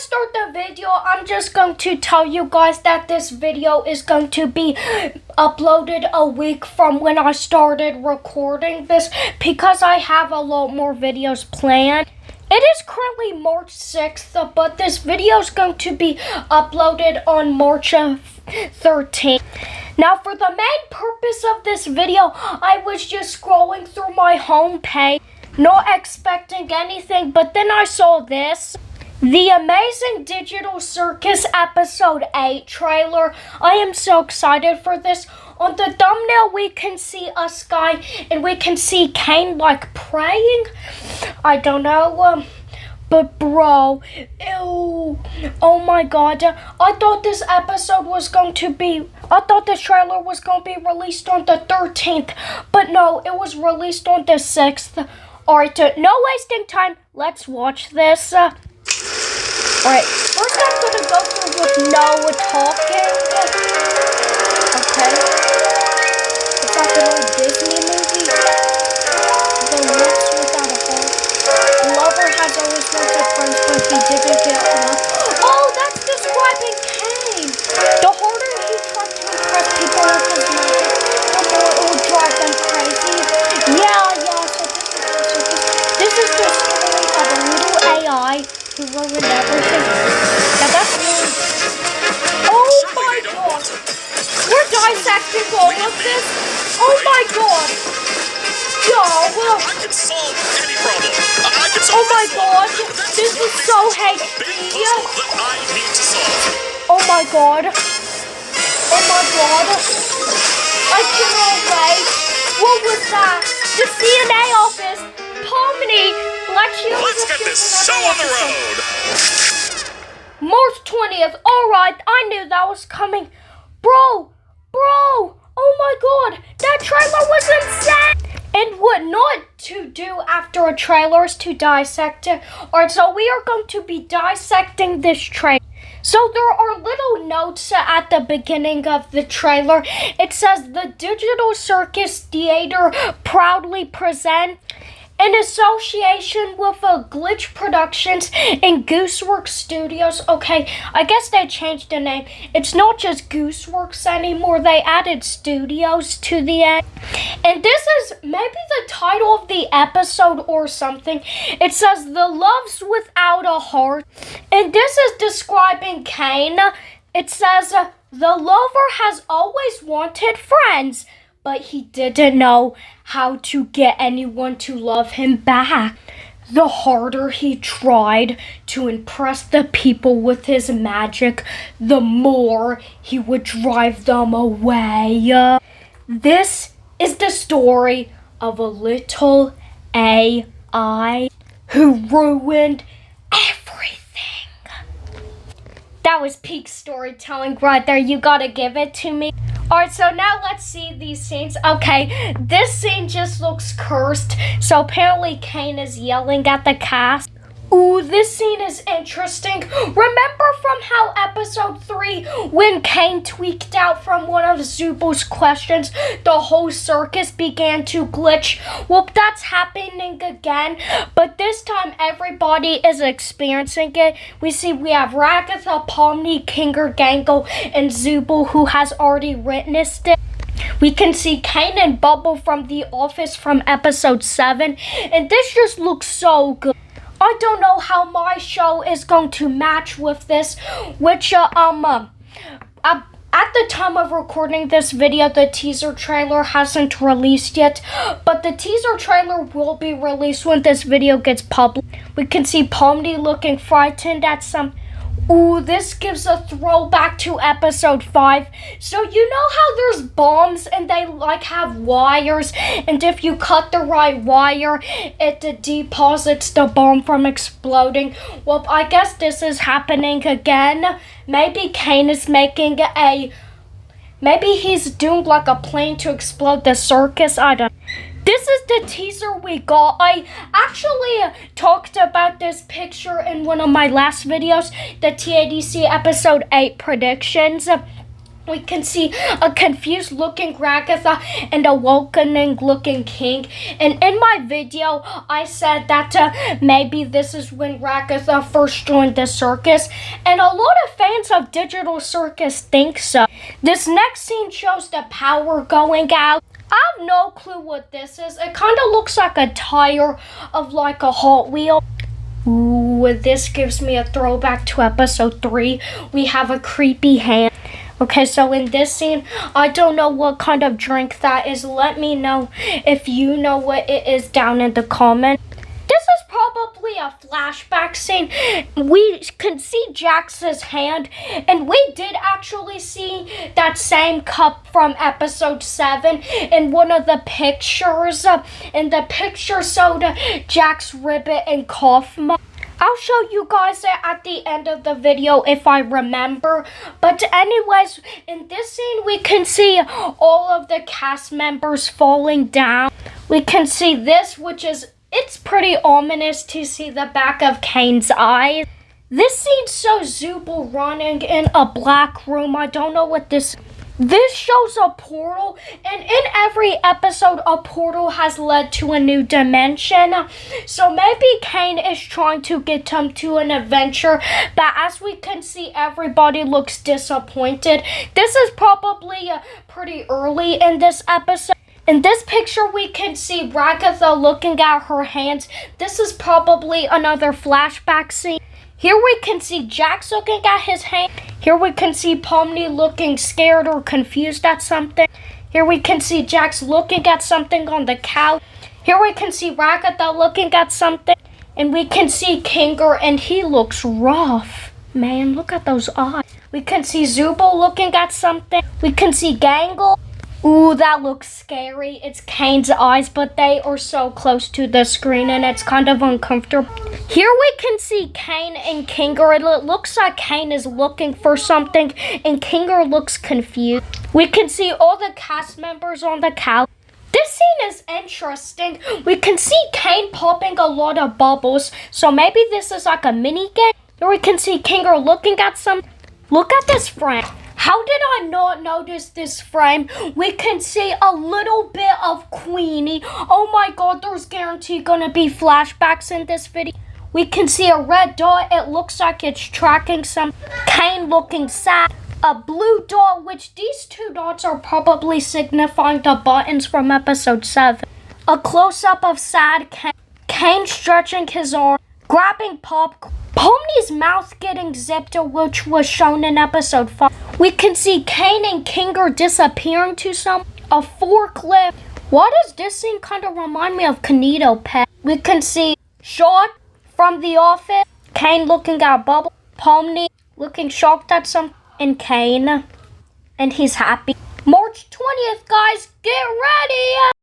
start the video, I'm just going to tell you guys that this video is going to be uploaded a week from when I started recording this because I have a lot more videos planned. It is currently March 6th, but this video is going to be uploaded on March 13th. Now, for the main purpose of this video, I was just scrolling through my home page, not expecting anything, but then I saw this. The Amazing Digital Circus Episode 8 trailer. I am so excited for this. On the thumbnail, we can see a sky and we can see Caine like praying. I don't know, but bro, ew, oh my god. I thought this trailer was going to be released on the 13th, but no, it was released on the 6th. Alright, no wasting time, let's watch this. Alright, first I'm gonna go through with no talking. Okay. It's like an old Disney movie. The Lips Without a Heart. The lover has always wanted friends, but he didn't get love. Oh, that's describing Caine. The harder he tried to impress people with his magic, the more it would drive them crazy. Yeah, so this is the story of a little AI who ruined everything. Now that's really... Oh my god! We're dissecting all of this? Oh my god! Yo! I can solve any problem. I can solve Oh my god! This is so big HD! puzzle that I need to solve. Oh my god! Oh my god! I cannot wait! What was that? The CNA office! Pomni! Let's get this show on the road! March 20th. Alright, I knew that was coming. Bro! Oh my god! That trailer was insane! And what not to do after a trailer is to dissect it. Alright, so we are going to be dissecting this trailer. So there are little notes at the beginning of the trailer. It says the Digital Circus Theater proudly presents in association with Glitch Productions and Gooseworks Studios. Okay, I guess they changed the name. It's not just Gooseworks anymore. They added studios to the end. And this is maybe the title of the episode or something. It says The Loves Without a Heart. And this is describing Caine. It says the lover has always wanted friends, but he didn't know how to get anyone to love him back. The harder he tried to impress the people with his magic, the more he would drive them away. This is the story of a little AI who ruined everything. That was peak storytelling right there. You gotta give it to me. Alright, so now let's see these scenes. Okay, this scene just looks cursed. So apparently Caine is yelling at the cast. Ooh, this scene is interesting. Remember from how episode 3, when Caine tweaked out from one of Zubo's questions, the whole circus began to glitch? Well, that's happening again, but this time everybody is experiencing it. We have Ragatha, Pomni, Kinger, Gangle, and Zubo who has already witnessed it. We can see Caine and Bubble from The Office from episode 7, and this just looks so good. I don't know how my show is going to match with this, which, at the time of recording this video, the teaser trailer hasn't released yet, but the teaser trailer will be released when this video gets published. We can see Pomni looking frightened at some... Ooh, this gives a throwback to episode 5. So you know how there's bombs and they have wires, and if you cut the right wire, it deposits the bomb from exploding. Well, I guess this is happening again. Maybe Caine is making maybe he's doomed like a plane to explode the circus. I don't know. This is the teaser we got. I actually talked about this picture in one of my last videos, the TADC episode 8 predictions. We can see a confused looking Ragatha and a welcoming looking King. And in my video, I said that maybe this is when Ragatha first joined the circus. And a lot of fans of Digital Circus think so. This next scene shows the power going out. I have no clue what this is. It kind of looks like a tire of like a Hot Wheel. Ooh, this gives me a throwback to episode 3. We have a creepy hand. Okay, so in this scene, I don't know what kind of drink that is. Let me know if you know what it is down in the comments. This is probably a flashback scene. We can see Jax's hand, and we did actually see that same cup from episode 7 in one of the pictures. In the picture showed Jax Ribbit and cough mug. I'll show you guys it at the end of the video if I remember. But anyways, in this scene, we can see all of the cast members falling down. We can see this, which is, it's pretty ominous to see the back of Caine's eyes. This scene shows Zubul running in a black room. I don't know what this is. This shows a portal, and in every episode, a portal has led to a new dimension. So maybe Caine is trying to get him to an adventure, but as we can see, everybody looks disappointed. This is probably pretty early in this episode. In this picture, we can see Ragatha looking at her hands. This is probably another flashback scene. Here we can see Jax looking at his hand. Here we can see Pomni looking scared or confused at something. Here we can see Jax looking at something on the couch. Here we can see Ragatha looking at something. And we can see Kinger, and he looks rough. Man, look at those eyes. We can see Zubul looking at something. We can see Gangle. Ooh, that looks scary. It's Caine's eyes, but they are so close to the screen and it's kind of uncomfortable. Here we can see Caine and Kinger. It looks like Caine is looking for something and Kinger looks confused. We can see all the cast members on the couch. This scene is interesting. We can see Caine popping a lot of bubbles, so maybe this is like a mini game. Here we can see Kinger looking at some. Look at this frame. How did I not notice this frame? We can see a little bit of Queenie. Oh my god, there's guaranteed gonna be flashbacks in this video. We can see a red dot. It looks like it's tracking some Caine looking sad. A blue dot, which these two dots are probably signifying the buttons from episode 7. A close-up of sad Caine. Caine stretching his arm, grabbing popcorn. Pomni's mouth getting zipped, which was shown in episode 5. We can see Caine and Kinger disappearing to a forklift. Why does this scene kind of remind me of Kanito Pet? We can see Short from The Office, Caine looking at Bubble, Pomni looking shocked at some, and Caine, and he's happy. March 20th, guys, get ready!